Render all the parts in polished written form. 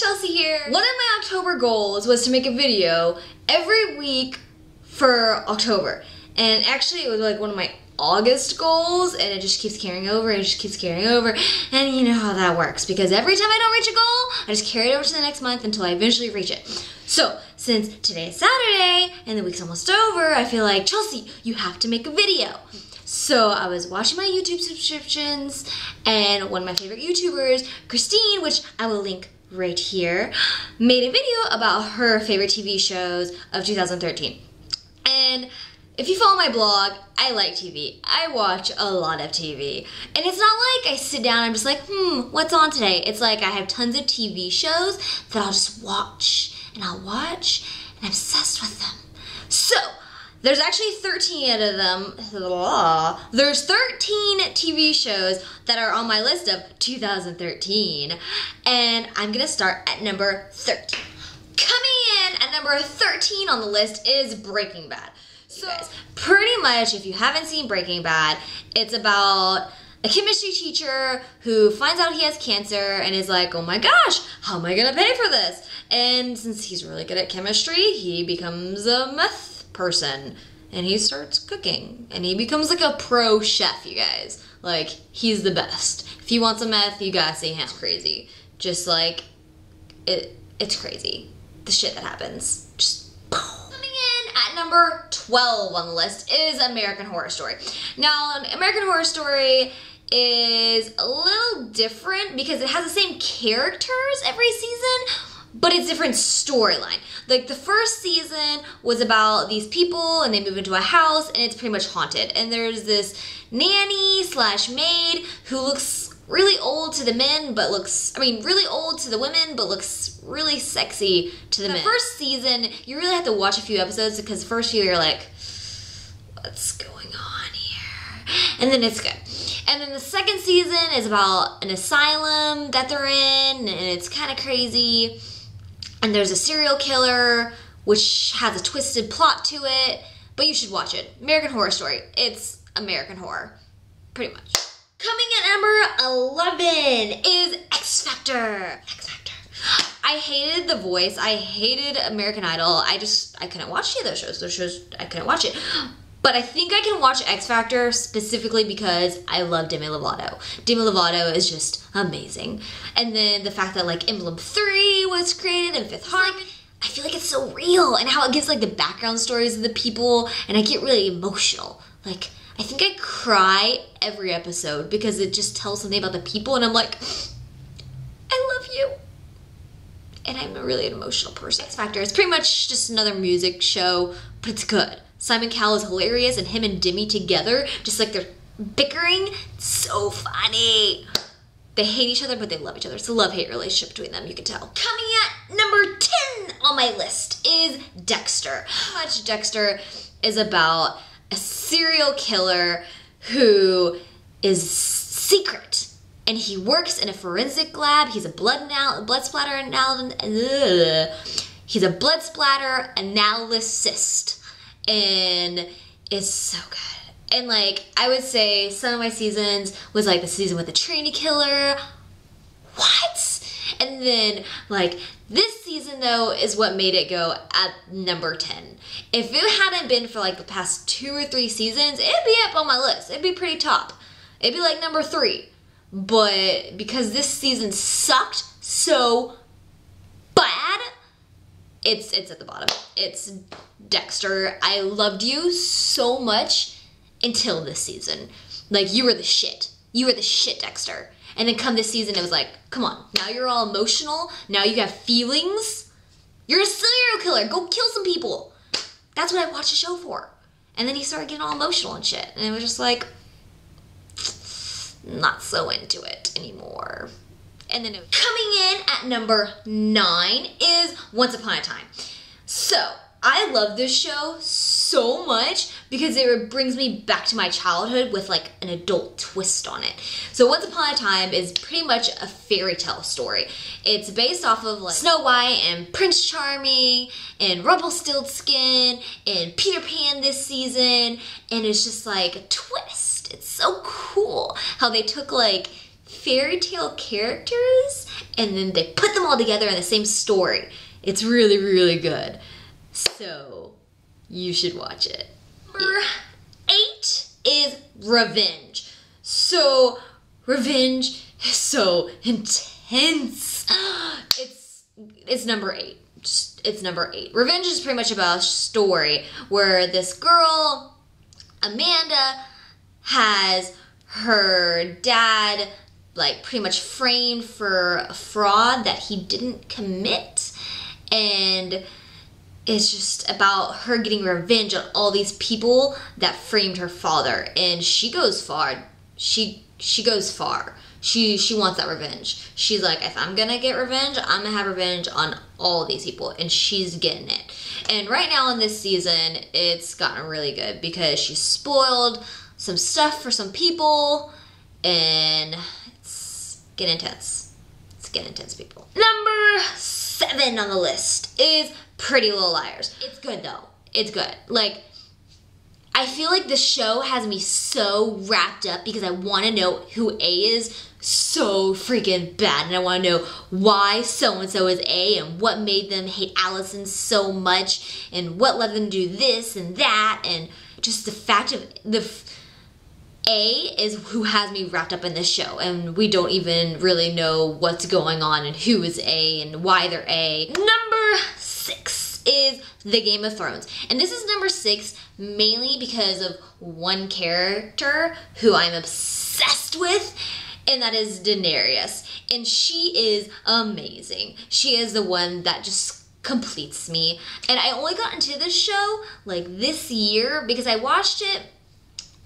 Chelsea here. One of my October goals was to make a video every week for October. And actually it was like one of my August goals, and it just keeps carrying over and it just keeps carrying over. And you know how that works, because every time I don't reach a goal, I just carry it over to the next month until I eventually reach it. So since today is Saturday and the week's almost over, I feel like, Chelsea, you have to make a video. So I was watching my YouTube subscriptions, and one of my favorite YouTubers, Christine, which I will link right here, made a video about her favorite TV shows of 2013. And if you follow my blog, I like TV. I watch a lot of TV. And it's not like I sit down and I'm just like, what's on today? It's like I have tons of TV shows that I'll just watch, and I'm obsessed with them. So, there's actually 13 of them. There's 13 TV shows that are on my list of 2013. And I'm gonna start at number 13. Coming in at number 13 on the list is Breaking Bad. So guys, pretty much if you haven't seen Breaking Bad, it's about a chemistry teacher who finds out he has cancer and is like, oh my gosh, how am I gonna pay for this? And since he's really good at chemistry, he becomes a meth person and he starts cooking and he becomes like a pro chef, you guys. Like, he's the best. If you want some meth, you gotta see him. It's crazy. Just like, it's crazy. The shit that happens. Just at number 12 on the list is American Horror Story. Now, American Horror Story is a little different because it has the same characters every season, but it's different storyline. Like, the first season was about these people and they move into a house and it's pretty much haunted. And there's this nanny slash maid who looks really old to the men, but really old to the women, but looks really sexy to the men. The first season, you really have to watch a few episodes because the first few you're like, what's going on here? And then it's good. And then the second season is about an asylum that they're in, and it's kind of crazy. And there's a serial killer, which has a twisted plot to it, but you should watch it. American Horror Story. It's American horror, pretty much. Coming at number 11 is X Factor. X Factor. I hated The Voice. I hated American Idol. I couldn't watch any of those shows. Those shows, I couldn't watch it. But I think I can watch X Factor specifically because I love Demi Lovato. Demi Lovato is just amazing. And then the fact that like Emblem 3 was created in Fifth Harmony, I feel like it's so real, and how it gives like the background stories of the people, and I get really emotional. Like, I think I cry every episode because it just tells something about the people, and I'm like, I love you. And I'm a really emotional person. X Factor is pretty much just another music show, but it's good. Simon Cowell is hilarious, and him and Demi together, just like they're bickering, so funny. They hate each other, but they love each other. It's a love-hate relationship between them, you can tell. Coming at number 10 on my list is Dexter. Pretty much Dexter is about a serial killer who is secret, and he works in a forensic lab. He's a blood splatter analyst, and it's so good. And like, I would say some of my seasons was like the season with the trainee killer. What? And then like this season though is what made it go at number 10. If it hadn't been for like the past 2 or 3 seasons, it'd be up on my list. It'd be pretty top. It'd be like number 3. But because this season sucked so bad, it's at the bottom. It's Dexter. I loved you so much until this season. Like, you were the shit. You were the shit, Dexter. And then come this season, it was like, come on, now you're all emotional. Now you have feelings. You're a serial killer. Go kill some people. That's what I watched the show for. And then he started getting all emotional and shit. And it was just like, not so into it anymore. And then coming in at number 9 is Once Upon a Time. So, I love this show so much because it brings me back to my childhood with like an adult twist on it. So Once Upon a Time is pretty much a fairy tale story. It's based off of like Snow White and Prince Charming and Rumpelstiltskin and Peter Pan this season, and it's just like a twist. It's so cool how they took like fairy tale characters and then they put them all together in the same story. It's really, really good. So, you should watch it. Number 8 is Revenge. So, Revenge is so intense. It's number 8. It's number 8. Revenge is pretty much about a story where this girl, Amanda, has her dad like pretty much framed for a fraud that he didn't commit, and it's just about her getting revenge on all these people that framed her father, and she goes far. She goes far. She wants that revenge. She's like, if I'm gonna get revenge, I'm gonna have revenge on all these people, and she's getting it. And right now in this season, it's gotten really good because she spoiled some stuff for some people, and it's getting intense. It's getting intense, people. Number 7 on the list is Pretty Little Liars. It's good though. It's good. Like, I feel like the show has me so wrapped up because I want to know who A is so freaking bad, and I want to know why so-and-so is A and what made them hate Allison so much and what led them to do this and that, and just the fact of A is who has me wrapped up in this show, and we don't even really know what's going on and who is A and why they're A. Number 6 is The Game of Thrones, and this is number 6 mainly because of one character who I'm obsessed with, and that is Daenerys, and she is amazing. She is the one that just completes me, and I only got into this show like this year because I watched it,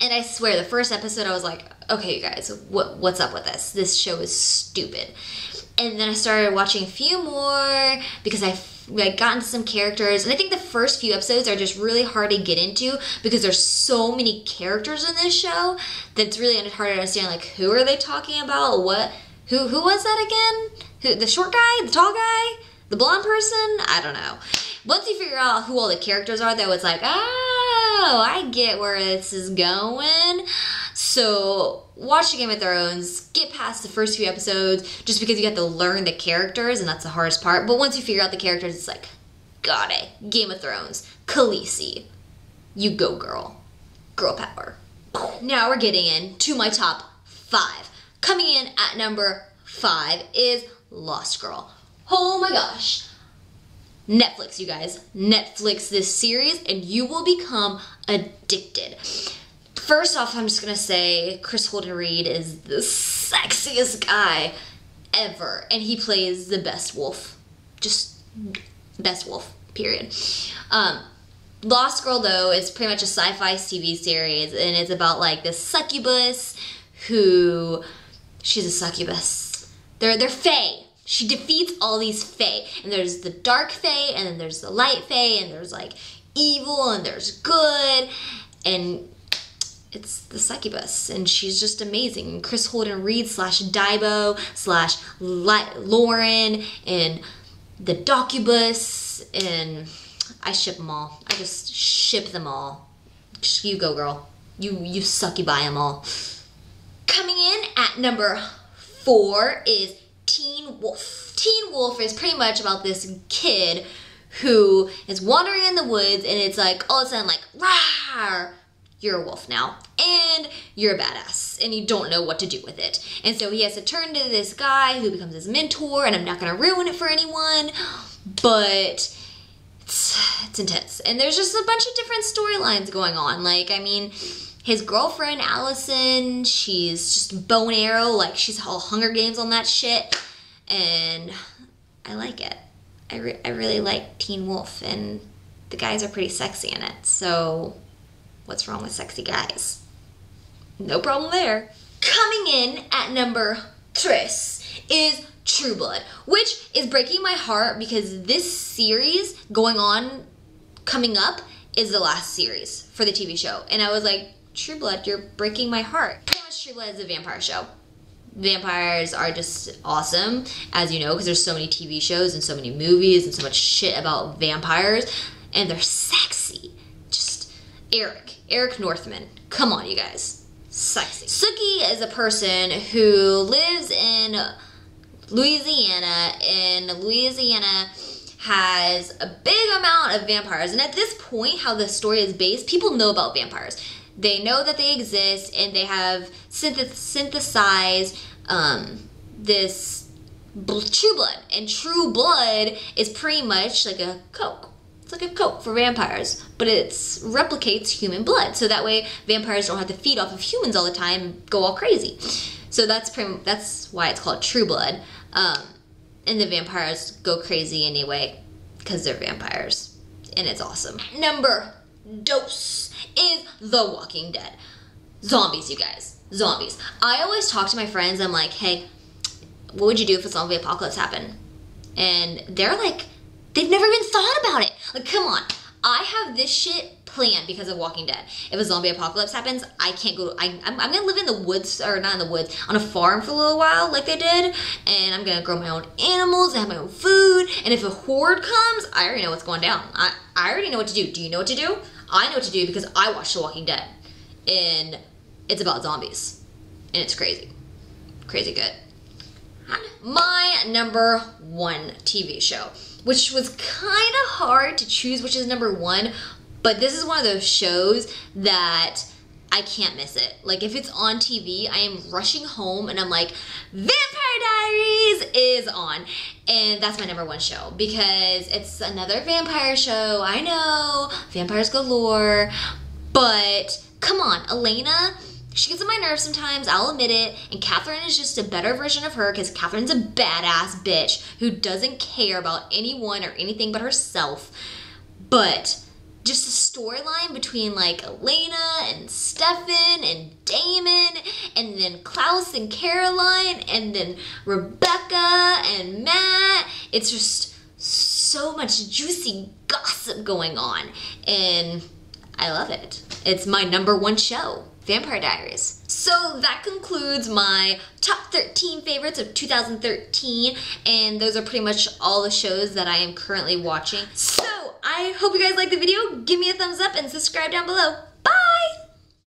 and I swear the first episode I was like, okay you guys, what's up with this? This show is stupid. And then I started watching a few more because I got into some characters, and I think the first few episodes are just really hard to get into because there's so many characters in this show that it's really hard to understand, like, who are they talking about? Who was that again? The short guy? The tall guy? The blonde person? I don't know. Once you figure out who all the characters are, though, it's like, oh, I get where this is going. So watch the Game of Thrones, get past the first few episodes just because you have to learn the characters, and that's the hardest part. But once you figure out the characters, it's like, got it. Game of Thrones. Khaleesi. You go, girl. Girl power. Now we're getting into my top 5. Coming in at number 5 is Lost Girl. Oh my gosh. Netflix, you guys. Netflix this series, and you will become addicted. First off, I'm just gonna say Chris Holden Reed is the sexiest guy ever, and he plays the best wolf. Just best wolf, period. Lost Girl, though, is pretty much a sci-fi TV series, and it's about like this succubus who, she's a succubus. They're fae. She defeats all these fae, and there's the dark fae, and then there's the light fae, and there's like evil, and there's good, and it's the succubus, and she's just amazing. Chris Holden Reed / Daibo / Lauren, and the Docubus, and I ship them all. I just ship them all. Just you go, girl. You succubi them all. Coming in at number 4 is Teen Wolf. Teen Wolf is pretty much about this kid who is wandering in the woods, and it's like all of a sudden like, rawr, you're a wolf now, and you're a badass, and you don't know what to do with it. And so he has to turn to this guy who becomes his mentor, and I'm not going to ruin it for anyone, but it's intense. And there's just a bunch of different storylines going on. Like, I mean, his girlfriend, Allison, she's just bow and arrow, like she's all Hunger Games on that shit, and I like it. I really like Teen Wolf, and the guys are pretty sexy in it, so what's wrong with sexy guys? No problem there. Coming in at number 3 is True Blood, which is breaking my heart because this series coming up is the last series for the TV show. And I was like, True Blood, you're breaking my heart. Pretty much True Blood is a vampire show. Vampires are just awesome, as you know, because there's so many TV shows and so many movies and so much shit about vampires, and they're sexy. Just Eric Northman. Come on, you guys. Sexy. Sookie is a person who lives in Louisiana, and Louisiana has a big amount of vampires. And at this point, how the story is based, people know about vampires. They know that they exist, and they have synthesized this true blood. And true blood is pretty much like a Coke. It's like a Coke for vampires, but it replicates human blood. So that way vampires don't have to feed off of humans all the time and go all crazy. So that's why it's called true blood. And the vampires go crazy anyway because they're vampires. And it's awesome. Number dos is The Walking Dead. Zombies, you guys. Zombies. I always talk to my friends. I'm like, hey, what would you do if a zombie apocalypse happened? And they're like, they've never even thought about it. Like, come on. I have this shit planned because of Walking Dead. If a zombie apocalypse happens, I can't go. I'm gonna live in the woods, or not in the woods, on a farm for a little while, like they did. And I'm gonna grow my own animals and have my own food. And if a horde comes, I already know what's going down. I already know what to do. Do you know what to do? I know what to do because I watched The Walking Dead. And it's about zombies. And it's crazy. Crazy good. My number one TV show, which was kind of hard to choose which is number one, but this is one of those shows that I can't miss it. Like, if it's on TV, I am rushing home and I'm like, Vampire Diaries is on. And that's my number one show because it's another vampire show. I know, vampires galore, but come on, Elena, she gets on my nerves sometimes, I'll admit it, and Catherine is just a better version of her because Catherine's a badass bitch who doesn't care about anyone or anything but herself. But just the storyline between like Elena and Stefan and Damon, and then Klaus and Caroline, and then Rebecca and Matt, it's just so much juicy gossip going on, and I love it. It's my number one show, Vampire Diaries. So that concludes my top 13 favorites of 2013, and those are pretty much all the shows that I am currently watching. So I hope you guys liked the video. Give me a thumbs up and subscribe down below.